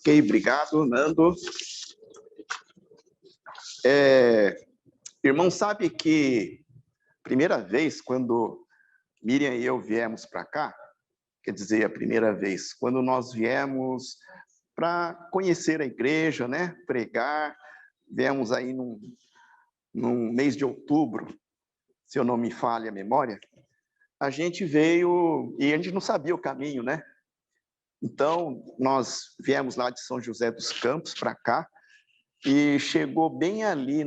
Ok, obrigado, Nando. Irmão, sabe que primeira vez quando Miriam e eu viemos para cá, quer dizer, a primeira vez, quando nós viemos para conhecer a igreja, né, pregar, viemos aí num mês de outubro, se eu não me falha a memória, a gente veio e a gente não sabia o caminho, né? Então, nós viemos lá de São José dos Campos para cá e chegou bem ali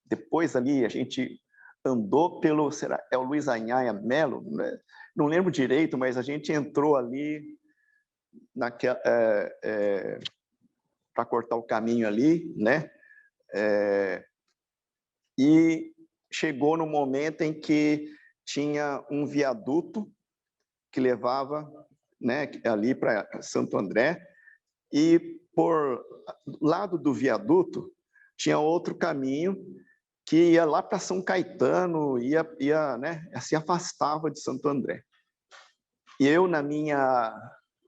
depois ali a gente andou pelo, é o Luiz Anhaia Melo, né? Não lembro direito, mas a gente entrou ali para cortar o caminho ali, né? E chegou no momento em que tinha um viaduto que levava, né, ali para Santo André, e por lado do viaduto tinha outro caminho que ia lá para São Caetano, né, se afastava de Santo André. E eu, na minha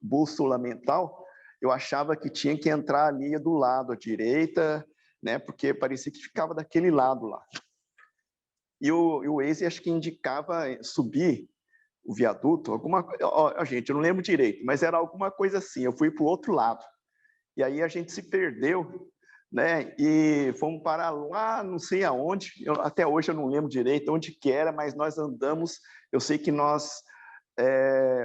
bússola mental, eu achava que tinha que entrar ali do lado à direita, né, porque parecia que ficava daquele lado lá. E o Waze acho que indicava subir o viaduto, gente, eu não lembro direito, mas era alguma coisa assim, eu fui para o outro lado. E aí a gente se perdeu, né? E fomos parar lá, não sei aonde, até hoje eu não lembro direito onde que era, mas nós andamos, eu sei que nós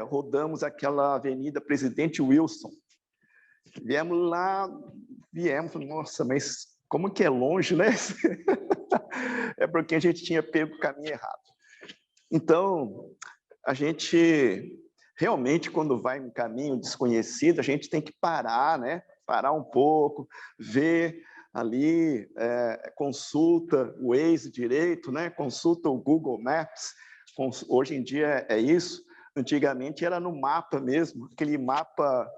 rodamos aquela Avenida Presidente Wilson. Viemos lá, nossa, mas como que é longe, né? É porque a gente tinha pego o caminho errado. Então, a gente realmente, quando vai em caminho desconhecido, a gente tem que parar, né? Parar um pouco, ver ali, consulta o Waze direito, né? Consulta o Google Maps. Hoje em dia é isso. Antigamente era no mapa mesmo, aquele mapa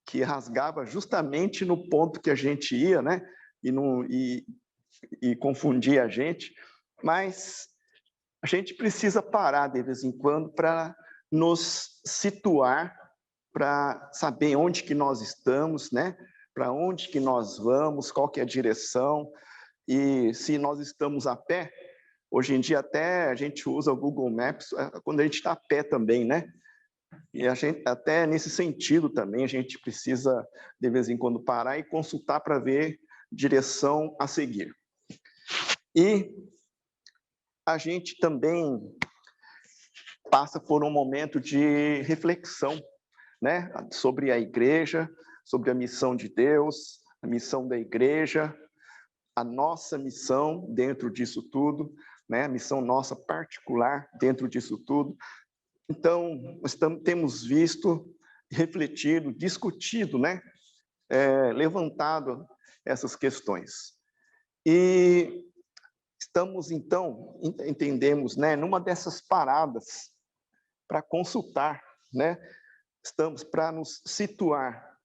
que rasgava justamente no ponto que a gente ia, né? E confundia a gente. Mas a gente precisa parar de vez em quando para nos situar, para saber onde que nós estamos, né? Para onde que nós vamos, qual que é a direção, e se nós estamos a pé, hoje em dia até a gente usa o Google Maps quando a gente está a pé também, né? E a gente, até nesse sentido também, a gente precisa de vez em quando parar e consultar para ver direção a seguir. E a gente também passa por um momento de reflexão, né, sobre a igreja, sobre a missão de Deus, a missão da igreja, a nossa missão dentro disso tudo, né, a missão nossa particular dentro disso tudo. Então, nós temos visto, refletido, discutido, né, levantado essas questões. E estamos, então, entendemos, né, numa dessas paradas para consultar, né, estamos para nos situar,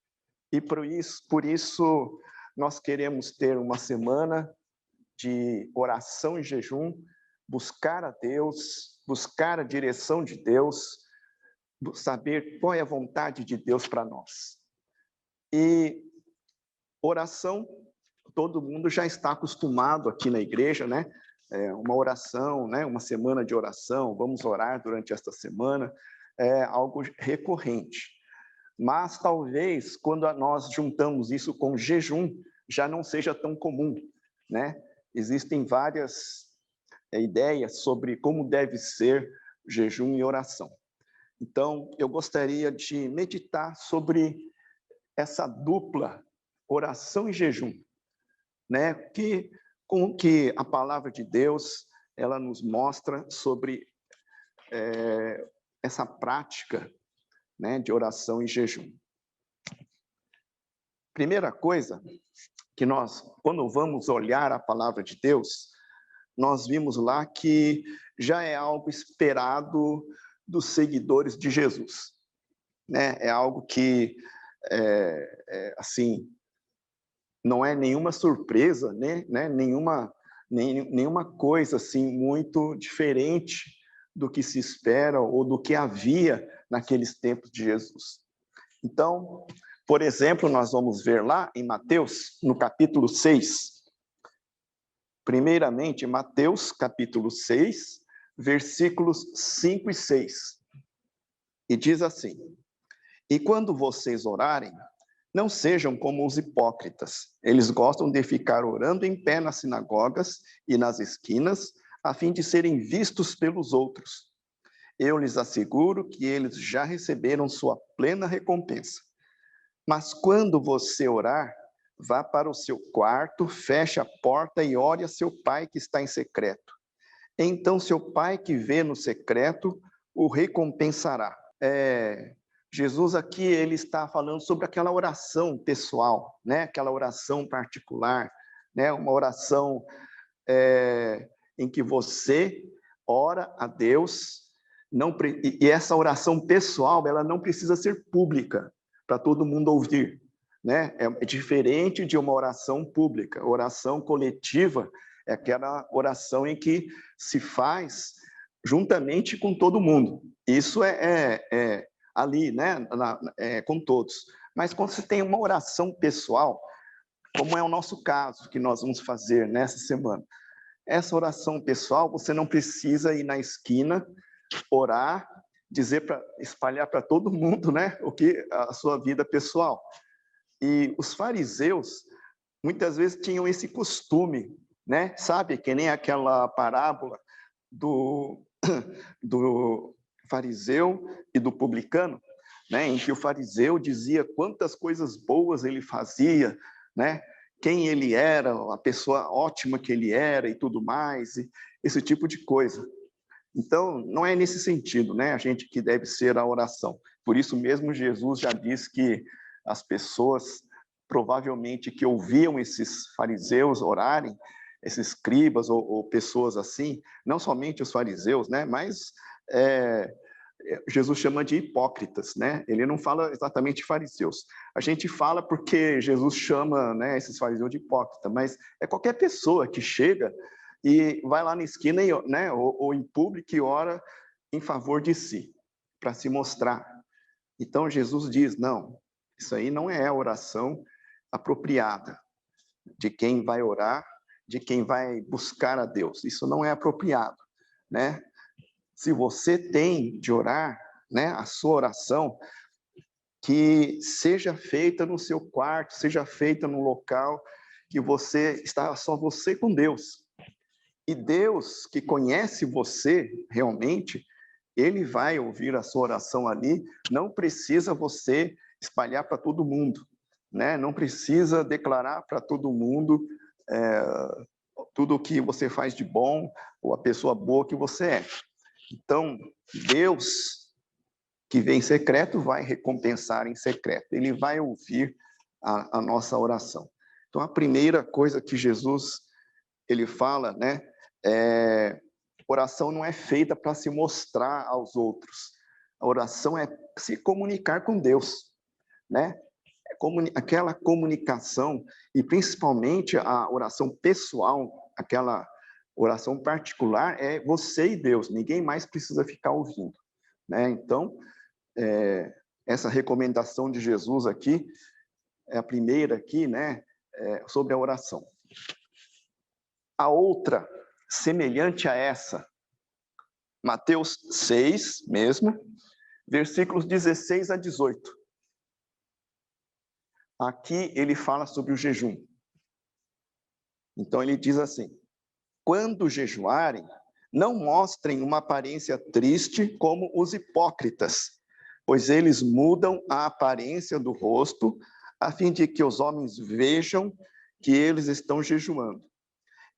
e por isso nós queremos ter uma semana de oração e jejum, buscar a Deus, buscar a direção de Deus, saber qual é a vontade de Deus para nós. E oração, todo mundo já está acostumado aqui na igreja, né? Uma oração, né? Uma semana de oração, vamos orar durante esta semana, é algo recorrente. Mas talvez, quando nós juntamos isso com jejum, já não seja tão comum, né? Existem várias ideias sobre como deve ser jejum e oração. Então, eu gostaria de meditar sobre essa dupla oração e jejum, né? Com que a palavra de Deus ela nos mostra sobre essa prática, né, de oração e jejum. Primeira coisa que nós, quando vamos olhar a palavra de Deus, nós vimos lá que já é algo esperado dos seguidores de Jesus, né? É algo que, assim, não é nenhuma surpresa, né? Nenhuma coisa assim muito diferente do que se espera ou do que havia naqueles tempos de Jesus. Então, Por exemplo, nós vamos ver lá em Mateus, no capítulo 6. Primeiramente, Mateus, capítulo 6, versículos 5 e 6. E diz assim: E quando vocês orarem, não sejam como os hipócritas. Eles gostam de ficar orando em pé nas sinagogas e nas esquinas, a fim de serem vistos pelos outros. Eu lhes asseguro que eles já receberam sua plena recompensa. Mas quando você orar, vá para o seu quarto, feche a porta e ore a seu pai que está em secreto. Então seu pai que vê no secreto o recompensará. Jesus aqui, ele está falando sobre aquela oração pessoal, né? Aquela oração particular, né? Uma oração em que você ora a Deus, e essa oração pessoal, ela não precisa ser pública para todo mundo ouvir, né? É diferente de uma oração pública. Oração coletiva é aquela oração em que se faz juntamente com todo mundo. Isso ali, né, com todos. Mas quando você tem uma oração pessoal, como é o nosso caso, que nós vamos fazer nessa semana, essa oração pessoal, você não precisa ir na esquina, orar, espalhar para todo mundo, né, o que a sua vida pessoal. E os fariseus, muitas vezes, tinham esse costume, né, sabe, que nem aquela parábola do fariseu e do publicano, né, em que o fariseu dizia quantas coisas boas ele fazia, né, quem ele era, a pessoa ótima que ele era e tudo mais, e esse tipo de coisa. Então, não é nesse sentido, né, a gente que deve ser a oração. Por isso mesmo, Jesus já diz que as pessoas, provavelmente, que ouviam esses fariseus orarem, esses escribas ou pessoas assim, não somente os fariseus, né, mas Jesus chama de hipócritas, né? Ele não fala exatamente fariseus. A gente fala porque Jesus chama, né, esses fariseus de hipócrita, mas é qualquer pessoa que chega e vai lá na esquina, né, ou em público e ora em favor de si, para se mostrar. Então Jesus diz, não, isso aí não é a oração apropriada de quem vai orar, de quem vai buscar a Deus. Isso não é apropriado, né? Se você tem de orar, né, a sua oração, que seja feita no seu quarto, seja feita no local que você está só você com Deus. E Deus, que conhece você realmente, ele vai ouvir a sua oração ali, não precisa você espalhar para todo mundo, né? Não precisa declarar para todo mundo tudo o que você faz de bom, ou a pessoa boa que você é. Então, Deus, que vem em secreto, vai recompensar em secreto. Ele vai ouvir a nossa oração. Então, a primeira coisa que Jesus ele fala, né, oração não é feita para se mostrar aos outros. A oração é se comunicar com Deus, né? Aquela comunicação, e principalmente a oração pessoal, aquela oração particular, é você e Deus, ninguém mais precisa ficar ouvindo, né? Então, essa recomendação de Jesus aqui, é a primeira aqui, né, sobre a oração. A outra, semelhante a essa, Mateus 6 mesmo, versículos 16 a 18. Aqui ele fala sobre o jejum. Então ele diz assim: quando jejuarem, não mostrem uma aparência triste como os hipócritas, pois eles mudam a aparência do rosto, a fim de que os homens vejam que eles estão jejuando.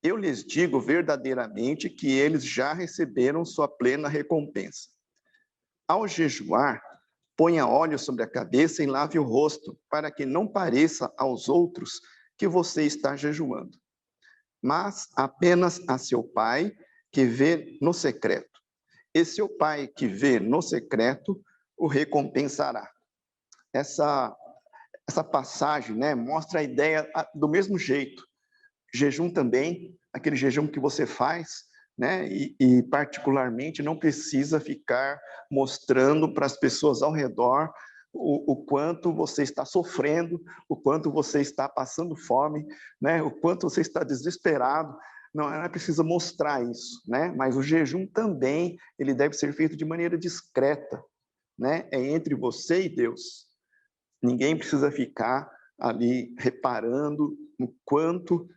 Eu lhes digo verdadeiramente que eles já receberam sua plena recompensa. Ao jejuar, ponha óleo sobre a cabeça e lave o rosto, para que não pareça aos outros que você está jejuando, mas apenas a seu pai que vê no secreto. E seu pai que vê no secreto o recompensará. Essa passagem, né, mostra a ideia do mesmo jeito. Jejum também, aquele jejum que você faz, né, e particularmente não precisa ficar mostrando para as pessoas ao redor o quanto você está sofrendo, o quanto você está passando fome, né? O quanto você está desesperado. Não é preciso mostrar isso, né? Mas o jejum também, ele deve ser feito de maneira discreta, né? É entre você e Deus. Ninguém precisa ficar ali reparando no quanto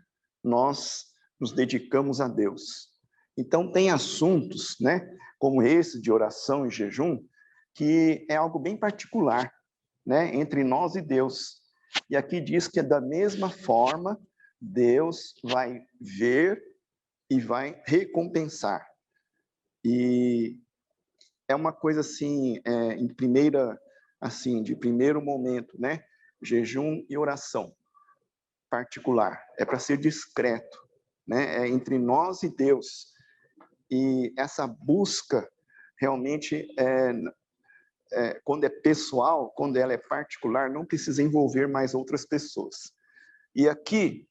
nós nos dedicamos a Deus. Então, tem assuntos, né, como esse de oração e jejum, que é algo bem particular, né, entre nós e Deus. E aqui diz que da mesma forma, Deus vai ver e vai recompensar. E é uma coisa assim, de primeiro momento, né? Jejum e oração particular. É para ser discreto, né? É entre nós e Deus. E essa busca realmente quando é pessoal, quando ela é particular, não precisa envolver mais outras pessoas. E aqui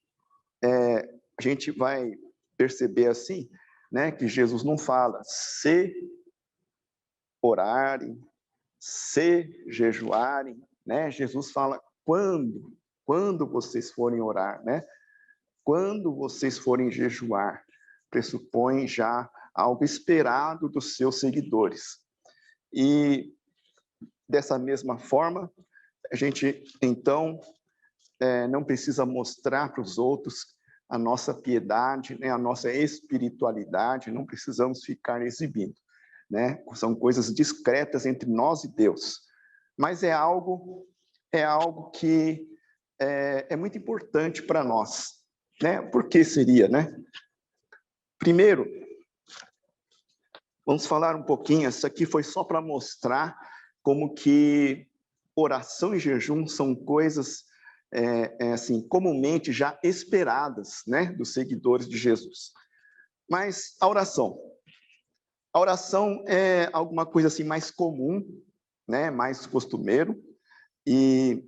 a gente vai perceber assim, né, que Jesus não fala se orarem, se jejuarem, né? Jesus fala quando vocês forem orar, né? Quando vocês forem jejuar, pressupõe já algo esperado dos seus seguidores. E dessa mesma forma, a gente então não precisa mostrar para os outros a nossa piedade, né, a nossa espiritualidade, não precisamos ficar exibindo, né? São coisas discretas entre nós e Deus. Mas é algo que é muito importante para nós, né? Por que seria, né? Primeiro, vamos falar um pouquinho, isso aqui foi só para mostrar como que oração e jejum são coisas assim, comumente já esperadas, né, dos seguidores de Jesus. Mas a oração é alguma coisa assim mais comum, né, mais costumeiro, e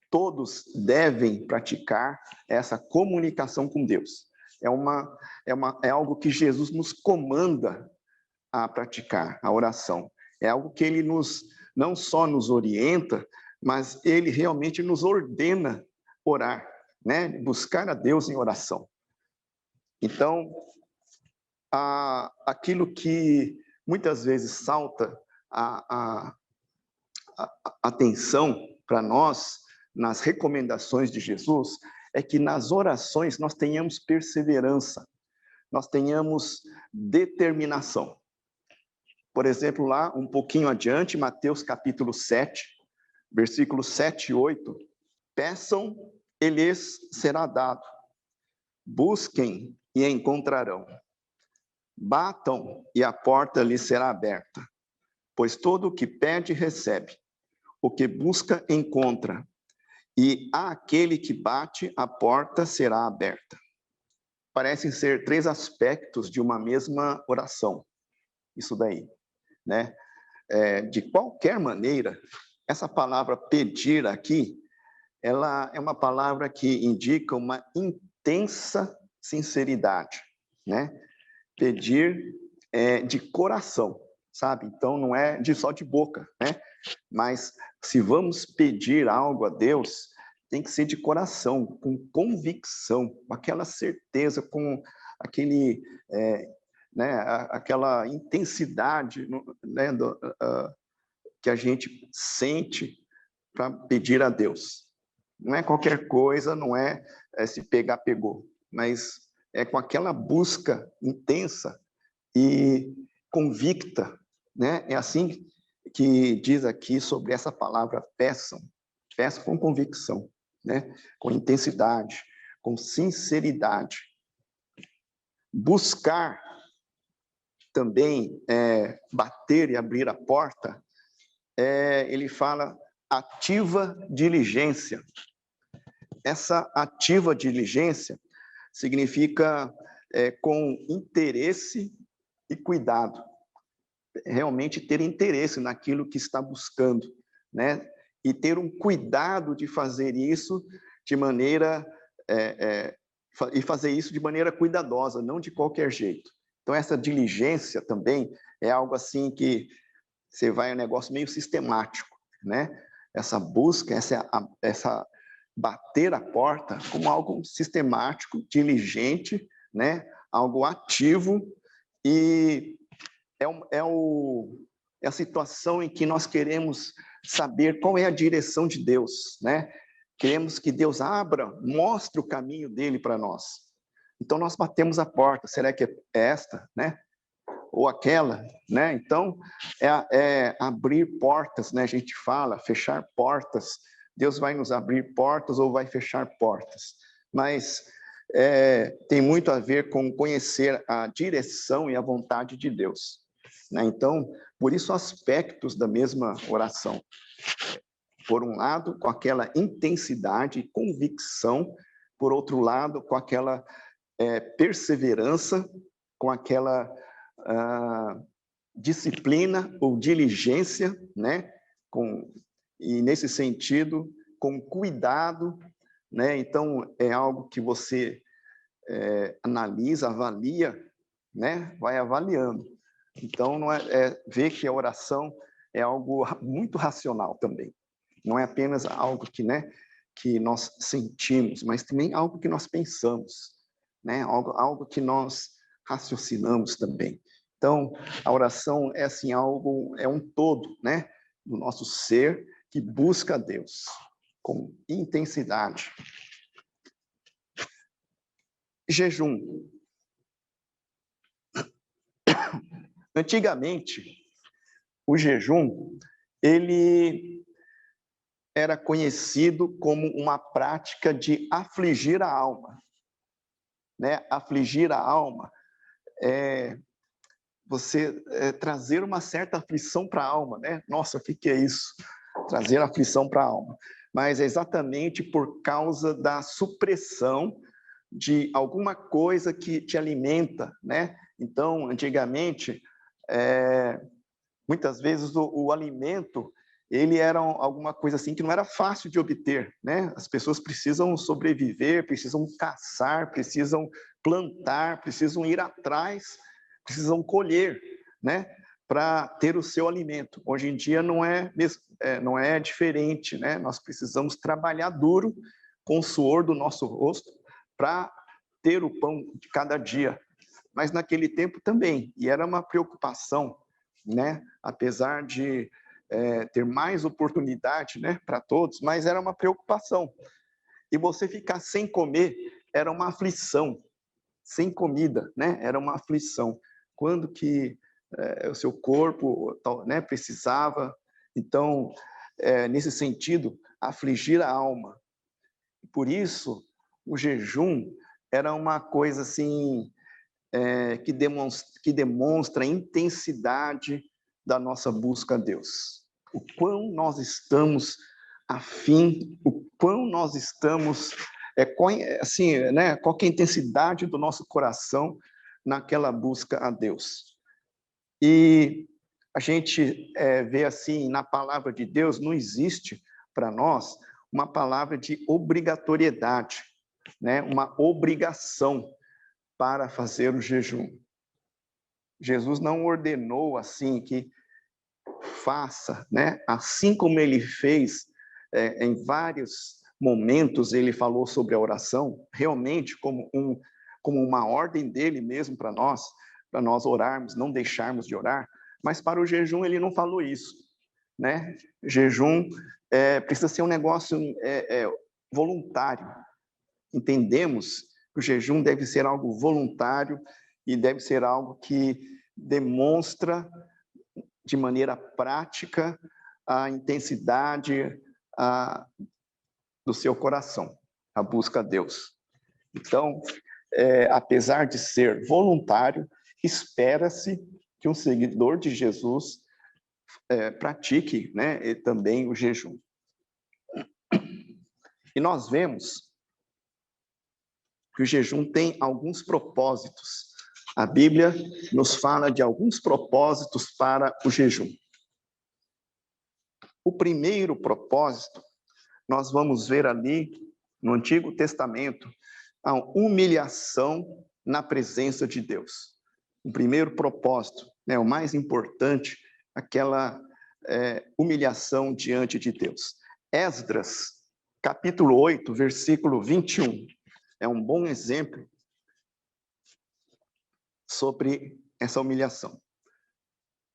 todos devem praticar essa comunicação com Deus. É algo que Jesus nos comanda a praticar, a oração. É algo que ele não só nos orienta, mas ele realmente nos ordena orar, né? Buscar a Deus em oração. Então, aquilo que muitas vezes salta a atenção para nós nas recomendações de Jesus é que nas orações nós tenhamos perseverança, nós tenhamos determinação. Por exemplo, lá um pouquinho adiante, Mateus capítulo 7, versículos 7 e 8, peçam e lhes será dado, busquem e encontrarão, batam e a porta lhes será aberta, pois todo o que pede recebe, o que busca encontra, e àquele que bate a porta será aberta. Parecem ser três aspectos de uma mesma oração, isso daí, né? De qualquer maneira, essa palavra pedir aqui, ela é uma palavra que indica uma intensa sinceridade, né? Pedir de coração, sabe? Então, não é só de boca, né? Mas se vamos pedir algo a Deus, tem que ser de coração, com convicção, com aquela certeza, com aquela intensidade, né, que a gente sente para pedir a Deus. Não é qualquer coisa, não é se pegar, pegou, mas é com aquela busca intensa e convicta, né? É assim que diz aqui sobre essa palavra peçam com convicção, né? Com intensidade, com sinceridade. Buscar também bater e abrir a porta, ele fala ativa diligência. Essa ativa diligência significa com interesse e cuidado. Realmente ter interesse naquilo que está buscando, né? E ter um cuidado de fazer isso de maneira fazer isso de maneira cuidadosa, não de qualquer jeito. Então essa diligência também é algo assim que você vai um negócio meio sistemático, né? essa busca, essa bater a porta como algo sistemático, diligente, né? Algo ativo, e é a situação em que nós queremos saber qual é a direção de Deus, né? Queremos que Deus mostre o caminho dele para nós. Então nós batemos a porta, será que é esta, né? Ou aquela, né? Então é abrir portas, né? A gente fala, fechar portas. Deus vai nos abrir portas ou vai fechar portas, mas tem muito a ver com conhecer a direção e a vontade de Deus, né? Então, por isso aspectos da mesma oração. Por um lado, com aquela intensidade e convicção, por outro lado, com aquela perseverança, com aquela disciplina ou diligência, né? E nesse sentido, com cuidado, né? Então, é algo que você analisa, avalia, né? Vai avaliando. Então, não ver que a oração é algo muito racional também. Não é apenas algo que, né, que nós sentimos, mas também algo que nós pensamos, né? Algo que nós raciocinamos também. Então, a oração é assim é um todo, né, do nosso ser que busca a Deus com intensidade. Jejum. Antigamente, o jejum, ele era conhecido como uma prática de afligir a alma, né? Afligir a alma é você trazer uma certa aflição para a alma, né? Nossa, o que é isso? Trazer aflição para a alma. Mas é exatamente por causa da supressão de alguma coisa que te alimenta, né? Então, antigamente, muitas vezes o alimento ele era alguma coisa assim que não era fácil de obter, né? As pessoas precisam sobreviver, precisam caçar, precisam plantar, precisam ir atrás, precisam colher, né? Para ter o seu alimento. Hoje em dia não é diferente, né? Nós precisamos trabalhar duro com o suor do nosso rosto para ter o pão de cada dia. Mas naquele tempo também, e era uma preocupação, né? Apesar de ter mais oportunidade, né, para todos, mas era uma preocupação. E você ficar sem comer era uma aflição, sem comida, né? Era uma aflição. Quando que o seu corpo, né, precisava. Então, nesse sentido, afligir a alma. Por isso, o jejum era uma coisa assim que demonstra a intensidade da nossa busca a Deus. O quão nós estamos afim, o quão nós estamos, assim, né, qual que é a intensidade do nosso coração naquela busca a Deus. E a gente vê assim, na palavra de Deus, não existe para nós uma palavra de obrigatoriedade, né, uma obrigação para fazer o jejum. Jesus não ordenou assim que faça, né? Assim como ele fez em vários momentos, ele falou sobre a oração, realmente como uma ordem dele mesmo para nós orarmos, não deixarmos de orar, mas para o jejum ele não falou isso, né? Jejum precisa ser um negócio voluntário. Entendemos que o jejum deve ser algo voluntário e deve ser algo que demonstra de maneira prática a intensidade do seu coração, a busca a Deus. Então, apesar de ser voluntário, espera-se que um seguidor de Jesus pratique, né, também o jejum. E nós vemos que o jejum tem alguns propósitos. A Bíblia nos fala de alguns propósitos para o jejum. O primeiro propósito, nós vamos ver ali no Antigo Testamento, a humilhação na presença de Deus. O primeiro propósito, o mais importante, aquela humilhação diante de Deus. Esdras, capítulo 8, versículo 21, é um bom exemplo sobre essa humilhação.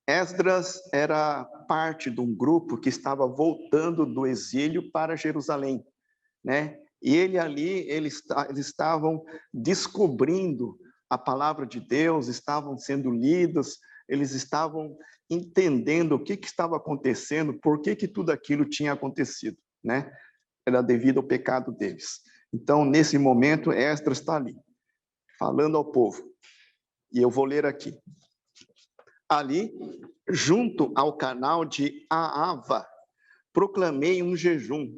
Esdras era parte de um grupo que estava voltando do exílio para Jerusalém, né? E eles estavam descobrindo a palavra de Deus, estavam sendo lidos, eles estavam entendendo o que estava acontecendo, por que tudo aquilo tinha acontecido, né? Era devido ao pecado deles. Então, nesse momento, Esdras está ali, falando ao povo. E eu vou ler aqui. Ali, junto ao canal de Ahava, proclamei um jejum,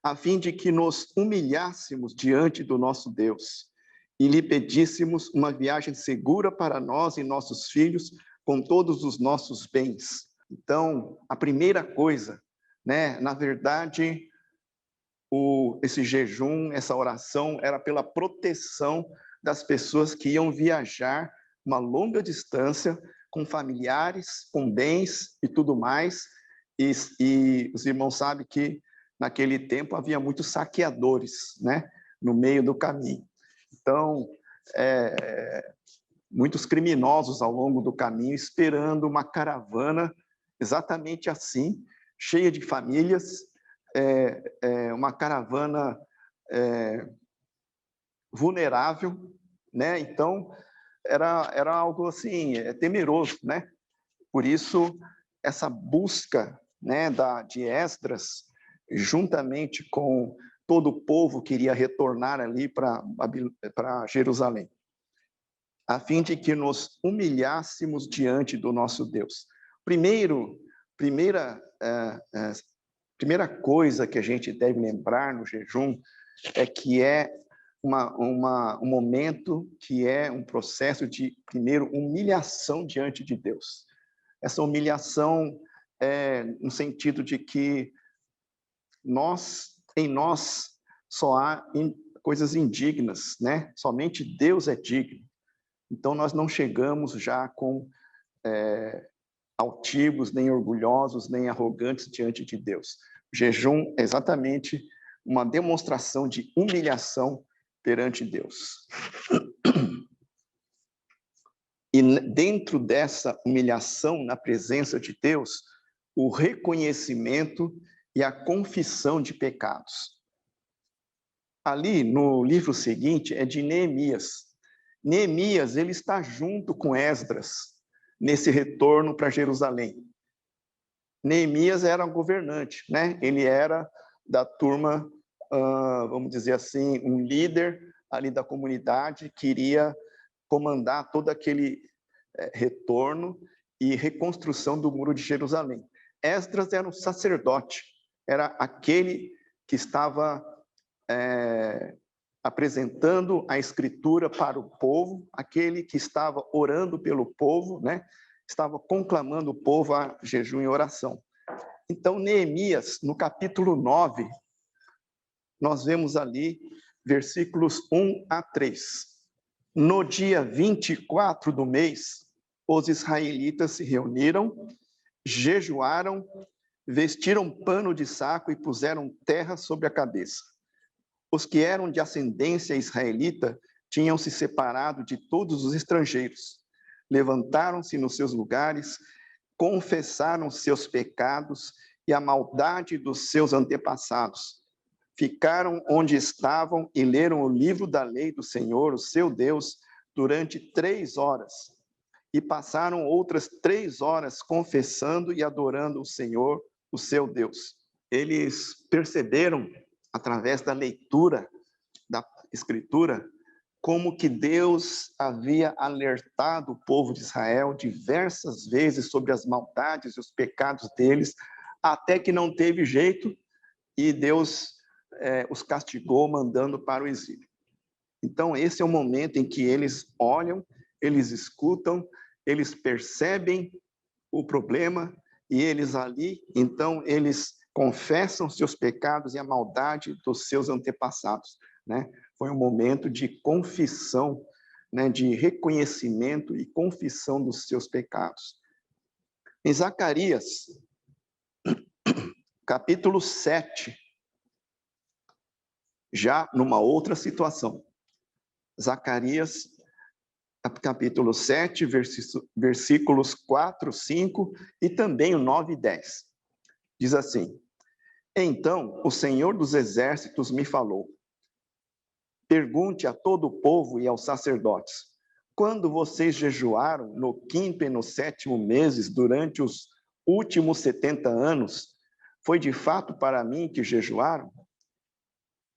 a fim de que nos humilhássemos diante do nosso Deus e lhe pedíssemos uma viagem segura para nós e nossos filhos, com todos os nossos bens. Então, a primeira coisa, né, na verdade, esse jejum, essa oração, era pela proteção das pessoas que iam viajar uma longa distância, com familiares, com bens e tudo mais, e os irmãos sabem que naquele tempo havia muitos saqueadores, né, no meio do caminho. Então, muitos criminosos ao longo do caminho, esperando uma caravana exatamente assim, cheia de famílias, uma caravana vulnerável, né? Então, era algo assim, temeroso, né? Por isso, essa busca, né, de Esdras, juntamente com todo o povo que iria retornar ali para Jerusalém, a fim de que nos humilhássemos diante do nosso Deus. Primeira coisa que a gente deve lembrar no jejum é que um momento que é um processo de, primeiro, humilhação diante de Deus. Essa humilhação no sentido de que em nós só há coisas indignas, né? Somente Deus é digno. Então, nós não chegamos já com altivos, nem orgulhosos, nem arrogantes diante de Deus. O jejum é exatamente uma demonstração de humilhação perante Deus. E dentro dessa humilhação na presença de Deus, o reconhecimento e a confissão de pecados. Ali, no livro seguinte, é de Neemias. Neemias, ele está junto com Esdras nesse retorno para Jerusalém. Neemias era um governante, né? Ele era da turma, vamos dizer assim, um líder ali da comunidade, que iria comandar todo aquele retorno e reconstrução do Muro de Jerusalém. Esdras era um sacerdote, era aquele que estava apresentando a escritura para o povo, aquele que estava orando pelo povo, né? Estava conclamando o povo a jejum e oração. Então, Neemias, no capítulo 9, nós vemos ali versículos 1 a 3. No dia 24 do mês, os israelitas se reuniram, jejuaram, vestiram pano de saco e puseram terra sobre a cabeça. Os que eram de ascendência israelita tinham se separado de todos os estrangeiros. Levantaram-se nos seus lugares, confessaram seus pecados e a maldade dos seus antepassados. Ficaram onde estavam e leram o livro da lei do Senhor, o seu Deus, durante 3 horas. E passaram outras 3 horas confessando e adorando o Senhor, o seu Deus. Eles perceberam, através da leitura da Escritura, como que Deus havia alertado o povo de Israel diversas vezes sobre as maldades e os pecados deles, até que não teve jeito e Deus os castigou, mandando para o exílio. Então, esse é o momento em que eles olham, eles escutam, eles percebem o problema e eles ali, então, eles confessam seus pecados e a maldade dos seus antepassados, né? Foi um momento de confissão, né, de reconhecimento e confissão dos seus pecados. Em Zacarias, capítulo 7, já numa outra situação. Zacarias, capítulo 7, versículos 4, 5 e também o 9 e 10. Diz assim: Então o Senhor dos Exércitos me falou: pergunte a todo o povo e aos sacerdotes, quando vocês jejuaram no 5º e no 7º meses durante os últimos 70 anos, foi de fato para mim que jejuaram?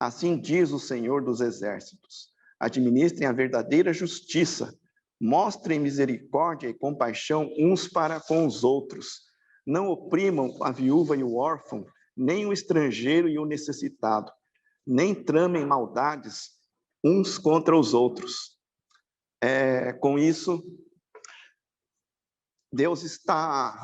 Assim diz o Senhor dos Exércitos: administrem a verdadeira justiça, mostrem misericórdia e compaixão uns para com os outros. Não oprimam a viúva e o órfão, nem o estrangeiro e o necessitado, nem tramem maldades uns contra os outros. Com isso, Deus está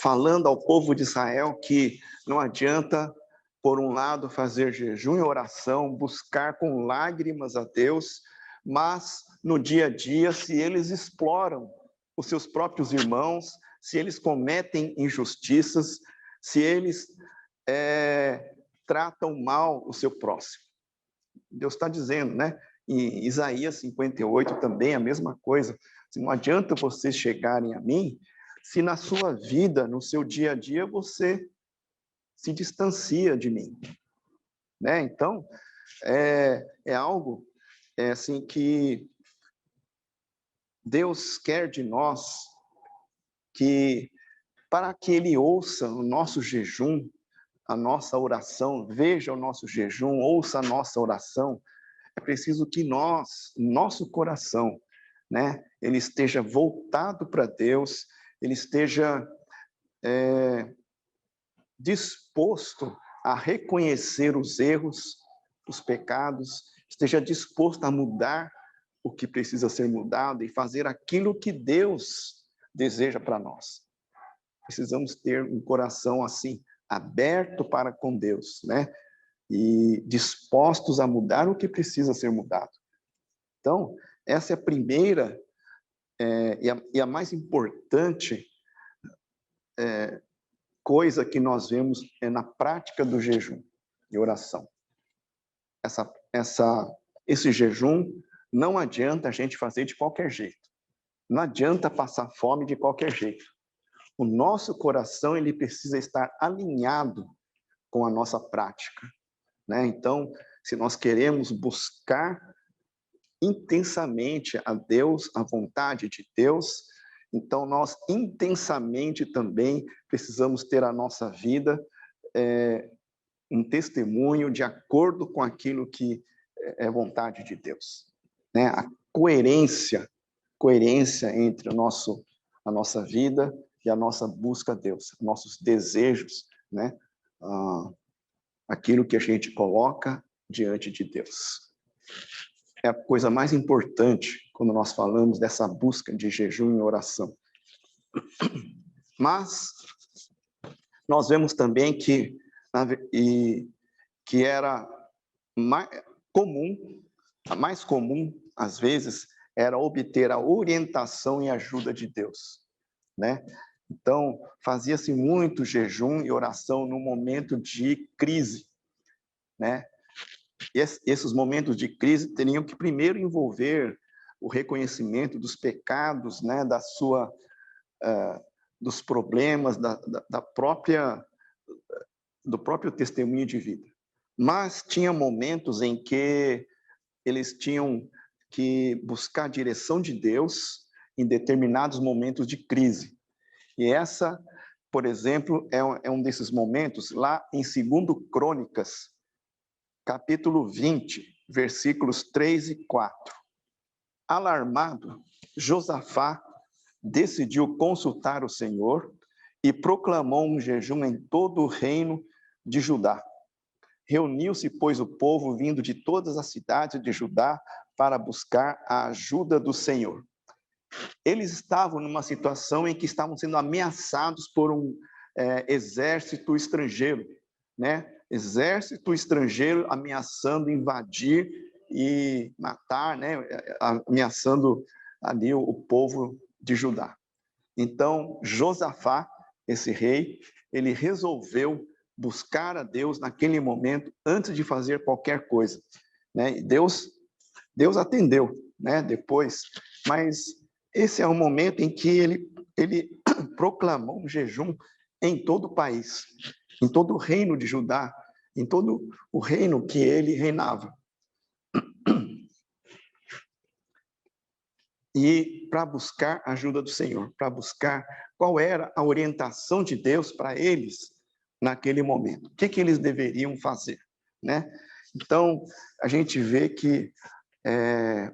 falando ao povo de Israel que não adianta, por um lado, fazer jejum e oração, buscar com lágrimas a Deus, mas no dia a dia, se eles exploram os seus próprios irmãos, se eles cometem injustiças, se eles tratam mal o seu próximo. Deus está dizendo, né? Em Isaías 58 também a mesma coisa. Não adianta vocês chegarem a mim se na sua vida, no seu dia a dia, você se distancia de mim, né? Então, é algo assim que Deus quer de nós, que para que Ele ouça o nosso jejum, a nossa oração, veja o nosso jejum, ouça a nossa oração, é preciso que nosso coração, né, ele esteja voltado para Deus, ele esteja disposto a reconhecer os erros, os pecados, esteja disposto a mudar o que precisa ser mudado e fazer aquilo que Deus deseja para nós. Precisamos ter um coração assim, aberto para com Deus, né? E dispostos a mudar o que precisa ser mudado. Então, essa é a primeira e a mais importante coisa que nós vemos na prática do jejum e oração. Esse jejum não adianta a gente fazer de qualquer jeito. Não adianta passar fome de qualquer jeito. O nosso coração ele precisa estar alinhado com a nossa prática, né? Então, se nós queremos buscar intensamente a Deus, a vontade de Deus, então nós intensamente também precisamos ter a nossa vida um testemunho de acordo com aquilo que é vontade de Deus, né? A coerência entre a nossa vida e a nossa busca a Deus, nossos desejos, né? Aquilo que a gente coloca diante de Deus. É a coisa mais importante quando nós falamos dessa busca de jejum e oração. Mas nós vemos também que era mais comum, às vezes, era obter a orientação e ajuda de Deus, né? Então, fazia-se muito jejum e oração no momento de crise, né? E esses momentos de crise teriam que primeiro envolver o reconhecimento dos pecados, né? Dos problemas, do próprio testemunho de vida. Mas tinha momentos em que eles tinham que buscar a direção de Deus em determinados momentos de crise. E essa, por exemplo, é um desses momentos lá em 2 Crônicas, capítulo 20, versículos 3 e 4. Alarmado, Josafá decidiu consultar o Senhor e proclamou um jejum em todo o reino de Judá. Reuniu-se, pois, o povo vindo de todas as cidades de Judá para buscar a ajuda do Senhor. Eles estavam numa situação em que estavam sendo ameaçados por um exército estrangeiro, né? Exército estrangeiro ameaçando invadir e matar, né? Ameaçando ali o povo de Judá. Então, Josafá, esse rei, ele resolveu buscar a Deus naquele momento, antes de fazer qualquer coisa, né? E Deus atendeu, né? Depois, mas esse é o momento em que ele proclamou um jejum em todo o país, em todo o reino de Judá, em todo o reino que ele reinava. E para buscar a ajuda do Senhor, para buscar qual era a orientação de Deus para eles naquele momento. O que eles deveriam fazer, né? Então, a gente vê que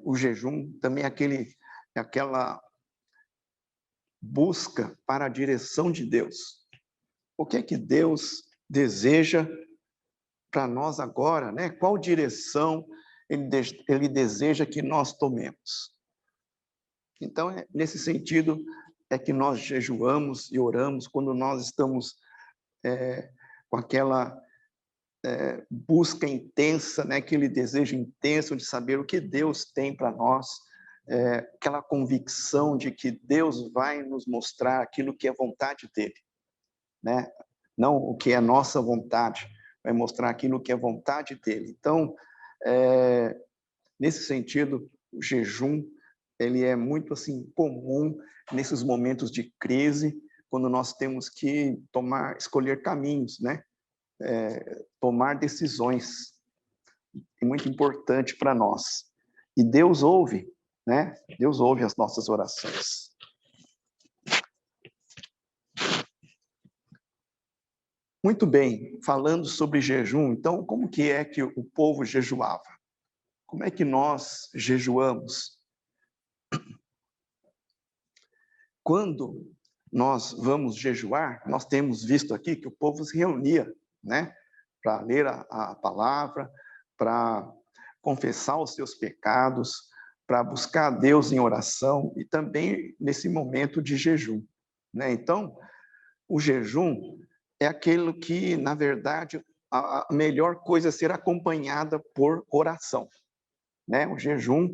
o jejum também é aquela busca para a direção de Deus. O que Deus deseja para nós agora, né? Qual direção ele deseja que nós tomemos? Então, nesse sentido, é que nós jejuamos e oramos quando nós estamos com aquela busca intensa, né? Aquele desejo intenso de saber o que Deus tem para nós, aquela convicção de que Deus vai nos mostrar aquilo que é vontade dele, né? Não o que é nossa vontade, vai mostrar aquilo que é vontade dele. Então, nesse sentido, o jejum ele é muito assim comum nesses momentos de crise, quando nós temos que escolher caminhos, né? Tomar decisões, é muito importante para nós. E Deus ouve, né? Deus ouve as nossas orações. Muito bem, falando sobre jejum, então, como que é que o povo jejuava? Como é que nós jejuamos? Quando nós vamos jejuar, nós temos visto aqui que o povo se reunia, né? Para ler a palavra, para confessar os seus pecados, para buscar a Deus em oração e também nesse momento de jejum, né? Então, o jejum é aquilo que, na verdade, a melhor coisa é ser acompanhada por oração, né? O jejum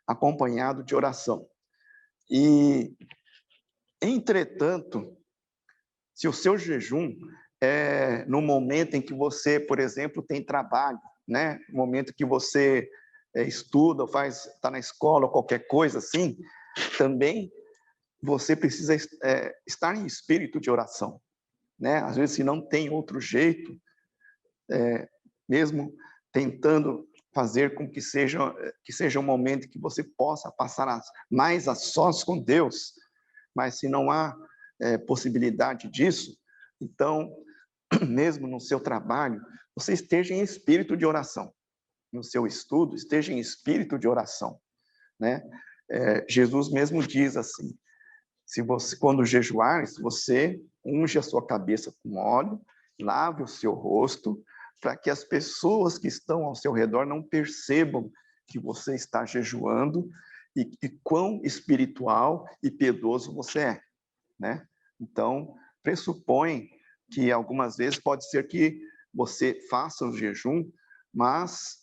acompanhado de oração. E, entretanto, se o seu jejum é no momento em que você, por exemplo, tem trabalho, né? No momento que você estuda, está na escola, ou qualquer coisa assim, também você precisa estar em espírito de oração, né? Às vezes, se não tem outro jeito, mesmo tentando fazer com que seja um momento que você possa passar mais a sós com Deus, mas se não há possibilidade disso, então, mesmo no seu trabalho, você esteja em espírito de oração. No seu estudo, esteja em espírito de oração, né? Jesus mesmo diz assim, se você, quando jejuar, se você unge a sua cabeça com óleo, lave o seu rosto, para que as pessoas que estão ao seu redor não percebam que você está jejuando e quão espiritual e piedoso você é, né? Então, pressupõe que algumas vezes pode ser que você faça o jejum, mas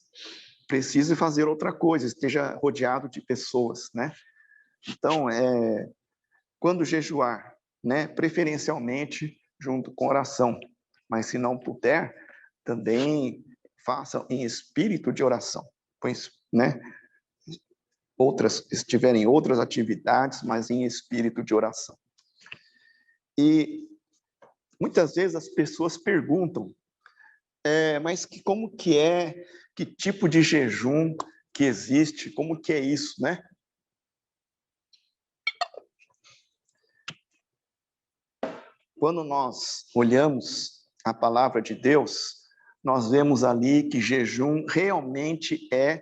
precise fazer outra coisa, esteja rodeado de pessoas, né? Então, quando jejuar, né, preferencialmente junto com oração, mas se não puder, também faça em espírito de oração, pois, né, se tiverem outras atividades, mas em espírito de oração. E muitas vezes as pessoas perguntam, mas como que é, que tipo de jejum que existe, como que é isso, né? Quando nós olhamos a palavra de Deus, nós vemos ali que jejum realmente é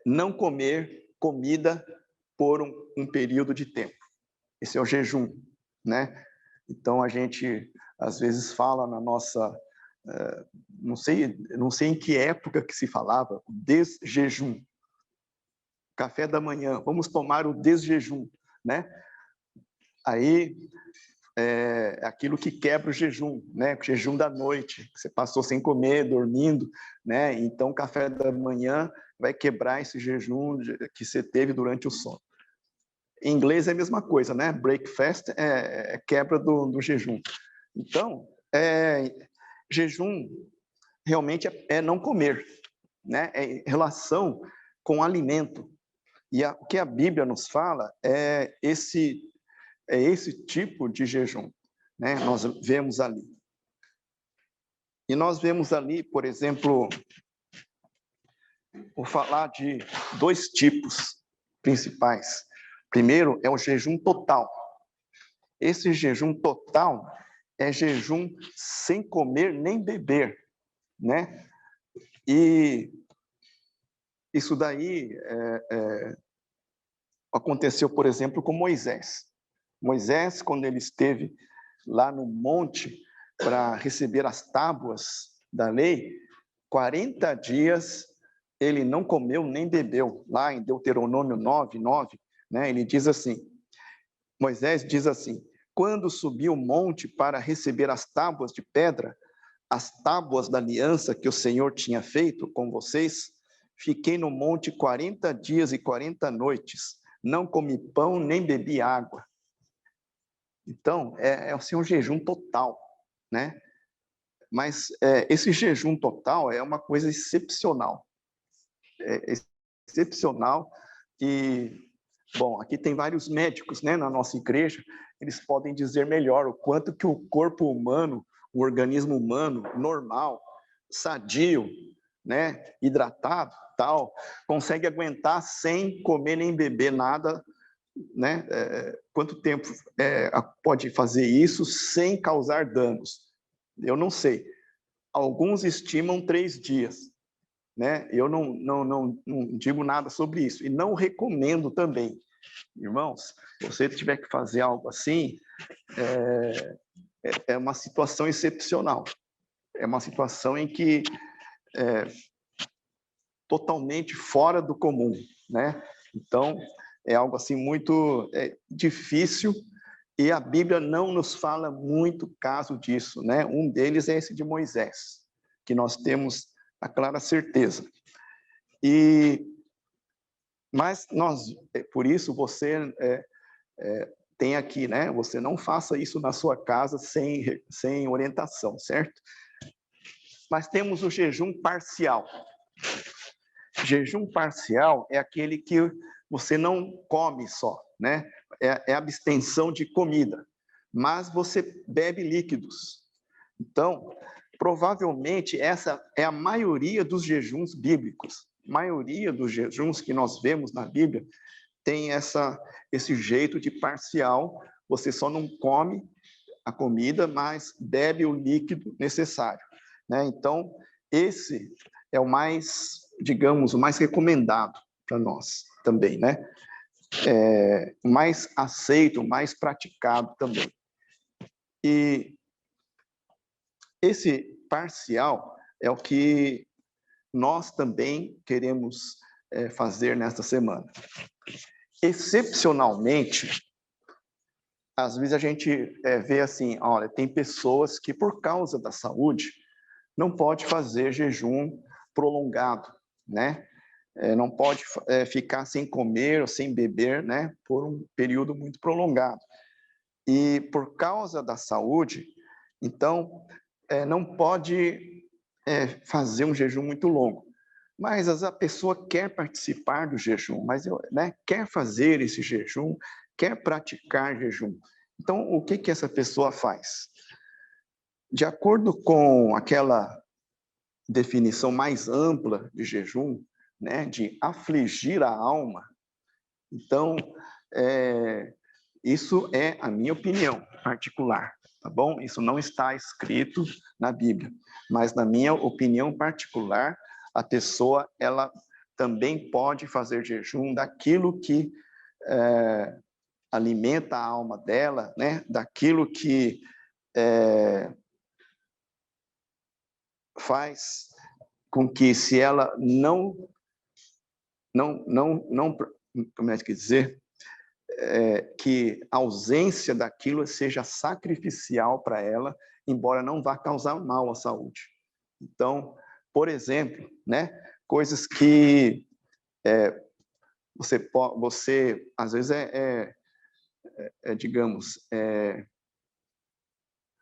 não comer comida por um período de tempo. Esse é o jejum, né? Então a gente às vezes fala na nossa, não sei em que época que se falava, desjejum. Café da manhã, vamos tomar o desjejum, né? Aí aquilo que quebra o jejum, né? O jejum da noite, que você passou sem comer, dormindo, né? Então, o café da manhã vai quebrar esse jejum que você teve durante o sono. em inglês é a mesma coisa, né? Breakfast é quebra do jejum. Então, jejum realmente é não comer, né? É em relação com o alimento. E o que a Bíblia nos fala é esse tipo de jejum, né? Nós vemos ali. E nós vemos ali, por exemplo, vou falar de 2 tipos principais. Primeiro é o jejum total. Esse jejum total é jejum sem comer nem beber, né? E isso daí aconteceu, por exemplo, com Moisés. Moisés, quando ele esteve lá no monte para receber as tábuas da lei, 40 dias ele não comeu nem bebeu. Lá em Deuteronômio 9:9, né, ele diz assim, Moisés diz assim, quando subi o monte para receber as tábuas de pedra, as tábuas da aliança que o Senhor tinha feito com vocês, fiquei no monte 40 dias e 40 noites, não comi pão nem bebi água. Então, assim, um jejum total, né? Mas esse jejum total é uma coisa excepcional. Excepcional e, bom, aqui tem vários médicos, né, na nossa igreja, eles podem dizer melhor o quanto que o corpo humano, o organismo humano normal, sadio, né, hidratado, tal, consegue aguentar sem comer nem beber nada, né? Quanto tempo pode fazer isso sem causar danos? Eu não sei. Alguns estimam 3 dias, né? Eu não digo nada sobre isso e não recomendo também. Irmãos, se você tiver que fazer algo assim, é uma situação excepcional. É uma situação em que totalmente fora do comum, né? Então, é algo assim muito difícil e a Bíblia não nos fala muito caso disso, né? Um deles é esse de Moisés, que nós temos a clara certeza. Mas por isso você tem aqui, né? Você não faça isso na sua casa sem orientação, certo? Mas temos o jejum parcial. Jejum parcial é aquele que você não come só, né? É abstenção de comida, mas você bebe líquidos. Então, provavelmente essa é a maioria dos jejuns bíblicos. A maioria dos jejuns que nós vemos na Bíblia tem esse jeito de parcial, você só não come a comida, mas bebe o líquido necessário, né? Então, esse é o mais, digamos, o mais recomendado para nós também, né? O mais aceito, o mais praticado também. E esse parcial é o que nós também queremos fazer nesta semana. Excepcionalmente, às vezes a gente vê assim, olha, tem pessoas que por causa da saúde não pode fazer jejum prolongado, né? Não pode ficar sem comer ou sem beber, né? Por um período muito prolongado. E por causa da saúde, então, não pode fazer um jejum muito longo. Mas a pessoa quer participar do jejum, mas quer fazer esse jejum, quer praticar jejum. Então, o que essa pessoa faz? De acordo com aquela definição mais ampla de jejum, né, de afligir a alma, então, isso é a minha opinião particular, tá bom? Isso não está escrito na Bíblia, mas na minha opinião particular, a pessoa, ela também pode fazer jejum daquilo que alimenta a alma dela, né? Daquilo que faz com que, se ela não como é que dizer, que a ausência daquilo seja sacrificial para ela, embora não vá causar mal à saúde. Então, por exemplo, né, coisas que você às vezes digamos,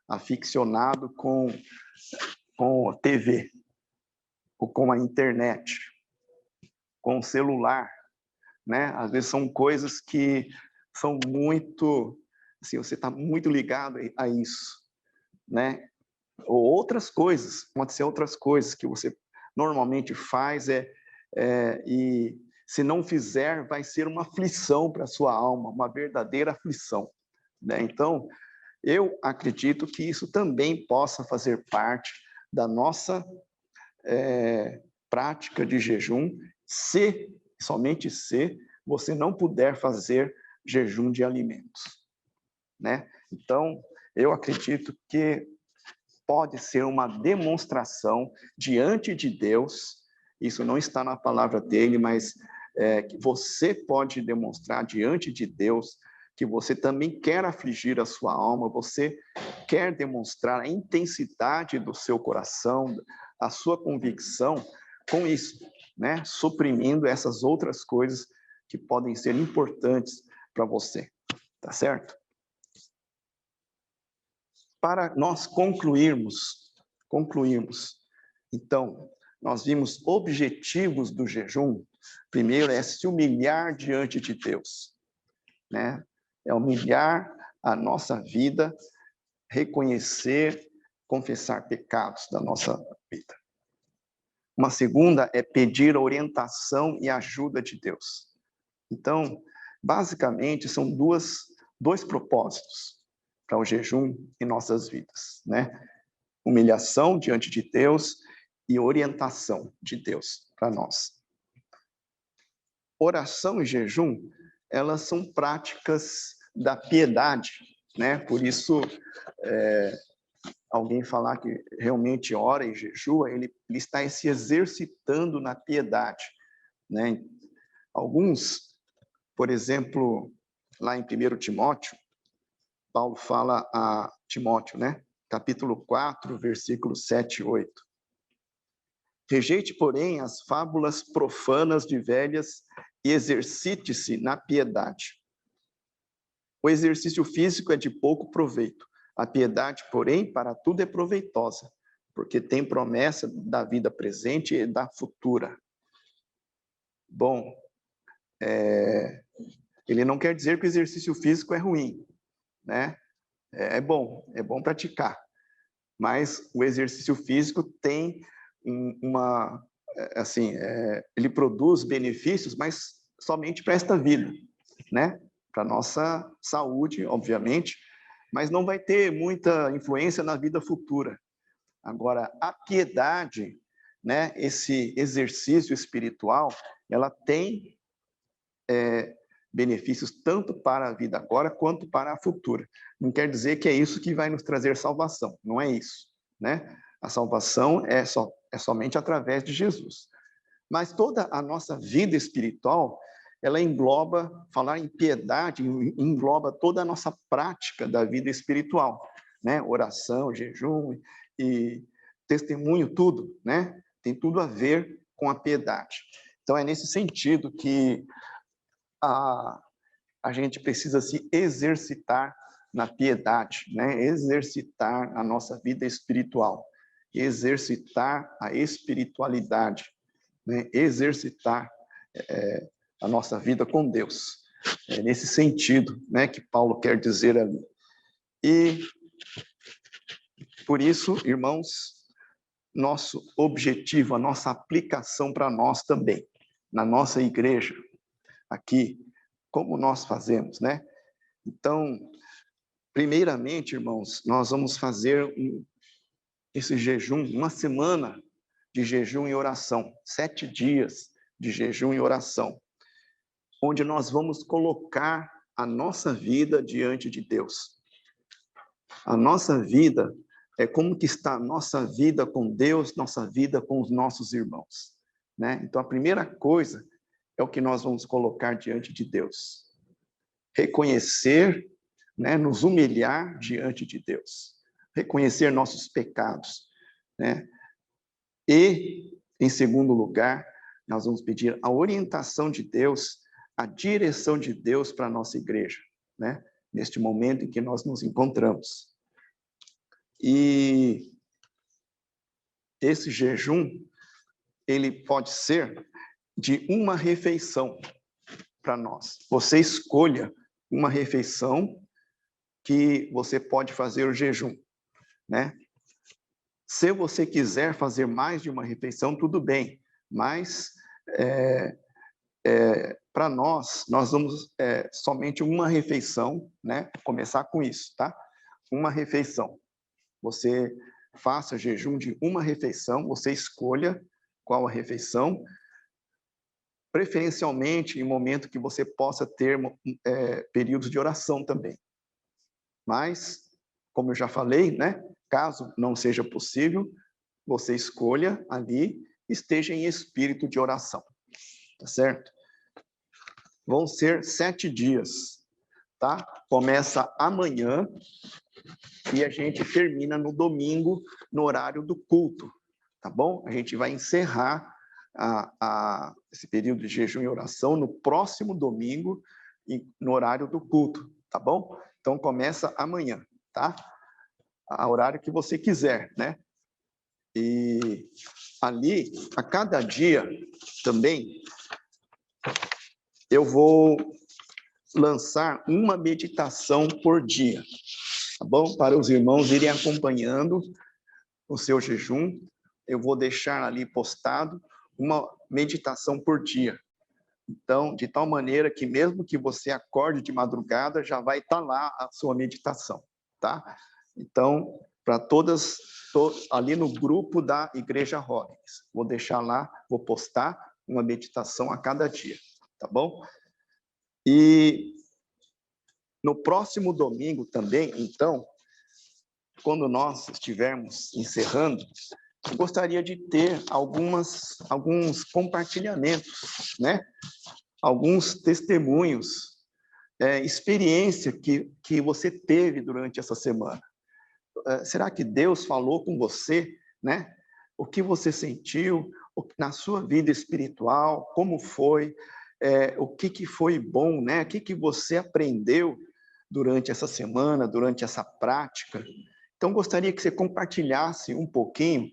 aficionado com TV, ou com a internet, com o celular, né? Às vezes são coisas que são muito, assim, você está muito ligado a isso, né? Ou outras coisas, pode ser outras coisas que você normalmente faz, e se não fizer, vai ser uma aflição para a sua alma, uma verdadeira aflição, né? Então, eu acredito que isso também possa fazer parte da nossa prática de jejum, somente se você não puder fazer jejum de alimentos, né? Então, eu acredito que pode ser uma demonstração diante de Deus, isso não está na palavra dele, mas que você pode demonstrar diante de Deus que você também quer afligir a sua alma, você quer demonstrar a intensidade do seu coração, a sua convicção com isso, né? Suprimindo essas outras coisas que podem ser importantes para você, tá certo? Para nós concluirmos, então, nós vimos objetivos do jejum. Primeiro é se humilhar diante de Deus, né? É humilhar a nossa vida, reconhecer, confessar pecados da nossa vida. Uma segunda é pedir orientação e ajuda de Deus. Então, basicamente, são dois propósitos para o jejum em nossas vidas, né? Humilhação diante de Deus e orientação de Deus para nós. Oração e jejum, elas são práticas da piedade, né? Por isso, alguém falar que realmente ora e jejua, ele está se exercitando na piedade, né? Alguns, por exemplo, lá em 1 Timóteo, Paulo fala a Timóteo, né? Capítulo 4, versículos 7 e 8. Rejeite, porém, as fábulas profanas de velhas e exercite-se na piedade. O exercício físico é de pouco proveito. A piedade, porém, para tudo é proveitosa, porque tem promessa da vida presente e da futura. Bom, ele não quer dizer que o exercício físico é ruim, né? É bom praticar, mas o exercício físico tem ele produz benefícios, mas somente para esta vida, né? Para nossa saúde, obviamente, mas não vai ter muita influência na vida futura. Agora, a piedade, né? Esse exercício espiritual, ela tem benefícios tanto para a vida agora quanto para a futura. Não quer dizer que é isso que vai nos trazer salvação, não é isso, né? A salvação é somente através de Jesus. Mas toda a nossa vida espiritual, ela engloba, falar em piedade, engloba toda a nossa prática da vida espiritual, né? Oração, jejum e testemunho, tudo, né? Tem tudo a ver com a piedade. Então, é nesse sentido que a gente precisa se exercitar na piedade, né? Exercitar a nossa vida espiritual, exercitar a espiritualidade, né? Exercitar a nossa vida com Deus. É nesse sentido, né, que Paulo quer dizer ali. E, por isso, irmãos, nosso objetivo, a nossa aplicação para nós também, na nossa igreja, aqui, como nós fazemos, né? Então, primeiramente, irmãos, nós vamos fazer esse jejum, uma semana de jejum e oração, 7 dias de jejum e oração, onde nós vamos colocar a nossa vida diante de Deus. A nossa vida é como que está a nossa vida com Deus, nossa vida com os nossos irmãos, né? Então, a primeira coisa é o que nós vamos colocar diante de Deus. Reconhecer, né, nos humilhar diante de Deus. Reconhecer nossos pecados, né? E, em segundo lugar, nós vamos pedir a orientação de Deus a direção de Deus para a nossa igreja, né? Neste momento em que nós nos encontramos. E esse jejum, ele pode ser de uma refeição para nós. Você escolha uma refeição que você pode fazer o jejum, né? Se você quiser fazer mais de uma refeição, tudo bem, mas para nós vamos somente uma refeição, né? Começar com isso, tá? Uma refeição. Você faça jejum de uma refeição, você escolha qual a refeição, preferencialmente em momento que você possa ter períodos de oração também. Mas, como eu já falei, né? Caso não seja possível, você escolha ali, esteja em espírito de oração, tá certo? Vão ser 7 dias, tá? Começa amanhã e a gente termina no domingo, no horário do culto, tá bom? A gente vai encerrar esse período de jejum e oração no próximo domingo, no horário do culto, tá bom? Então, começa amanhã, tá? A horário que você quiser, né? E ali, a cada dia, também, eu vou lançar uma meditação por dia, tá bom? Para os irmãos irem acompanhando o seu jejum, eu vou deixar ali postado uma meditação por dia. Então, de tal maneira que mesmo que você acorde de madrugada, já vai estar lá a sua meditação, tá? Então, para todas, ali no grupo da Igreja Rollins, vou deixar lá, vou postar uma meditação a cada dia, tá bom? E no próximo domingo também, então, quando nós estivermos encerrando, eu gostaria de ter alguns compartilhamentos, né? Alguns testemunhos, experiência que você teve durante essa semana. Será que Deus falou com você, né? O que você sentiu na sua vida espiritual, como foi, o que foi bom, né? O que você aprendeu durante essa semana, durante essa prática. Então, gostaria que você compartilhasse um pouquinho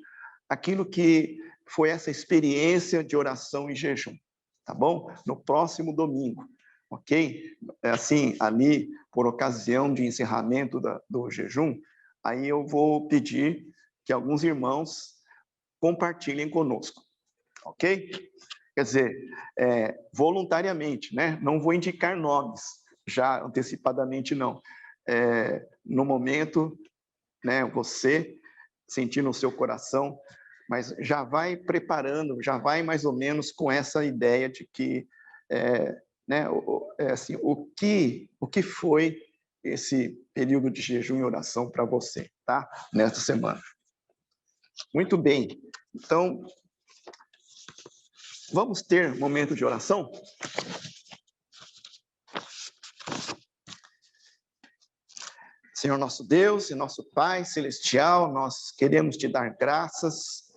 aquilo que foi essa experiência de oração e jejum, tá bom? No próximo domingo, ok? Assim, ali, por ocasião de encerramento do jejum, aí eu vou pedir que alguns irmãos compartilhem conosco, ok? Quer dizer, voluntariamente, né? Não vou indicar nomes, já antecipadamente não. No momento, né, você sentir no seu coração, mas já vai preparando, já vai mais ou menos com essa ideia de que, né, assim, o que foi esse período de jejum e oração para você, tá? Nesta semana. Muito bem. Então, vamos ter um momento de oração? Senhor nosso Deus e nosso Pai celestial, nós queremos te dar graças,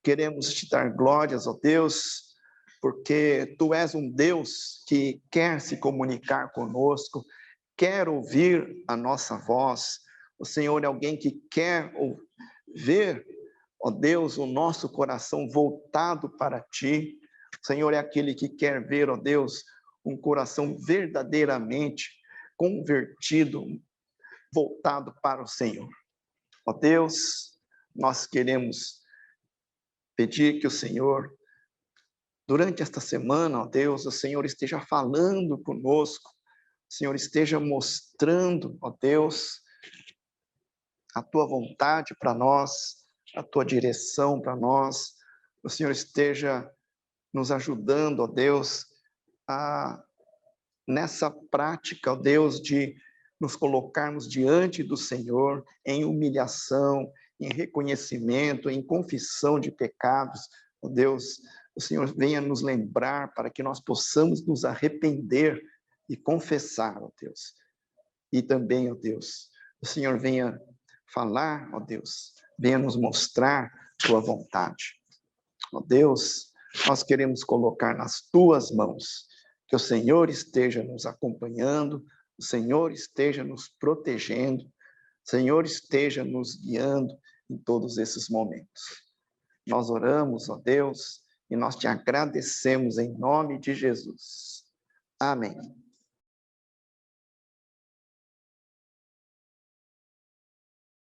queremos te dar glórias, ó Deus, porque tu és um Deus que quer se comunicar conosco, quer ouvir a nossa voz. O Senhor é alguém que quer ver, ó Deus, o nosso coração voltado para ti. O Senhor é aquele que quer ver, ó Deus, um coração verdadeiramente convertido, voltado para o Senhor. Ó Deus, nós queremos pedir que o Senhor, durante esta semana, ó Deus, o Senhor esteja falando conosco, o Senhor esteja mostrando, ó Deus, a tua vontade para nós, a tua direção para nós, o Senhor esteja nos ajudando, ó Deus, nessa prática, ó Deus, de nos colocarmos diante do Senhor em humilhação, em reconhecimento, em confissão de pecados. Ó Deus, o Senhor venha nos lembrar para que nós possamos nos arrepender e confessar, ó Deus. E também, ó Deus, o Senhor venha falar, ó Deus, venha nos mostrar tua vontade. Ó Deus, nós queremos colocar nas tuas mãos Que o Senhor esteja nos acompanhando, o Senhor esteja nos protegendo, o Senhor esteja nos guiando em todos esses momentos. Nós oramos, ó Deus, e nós te agradecemos em nome de Jesus. Amém.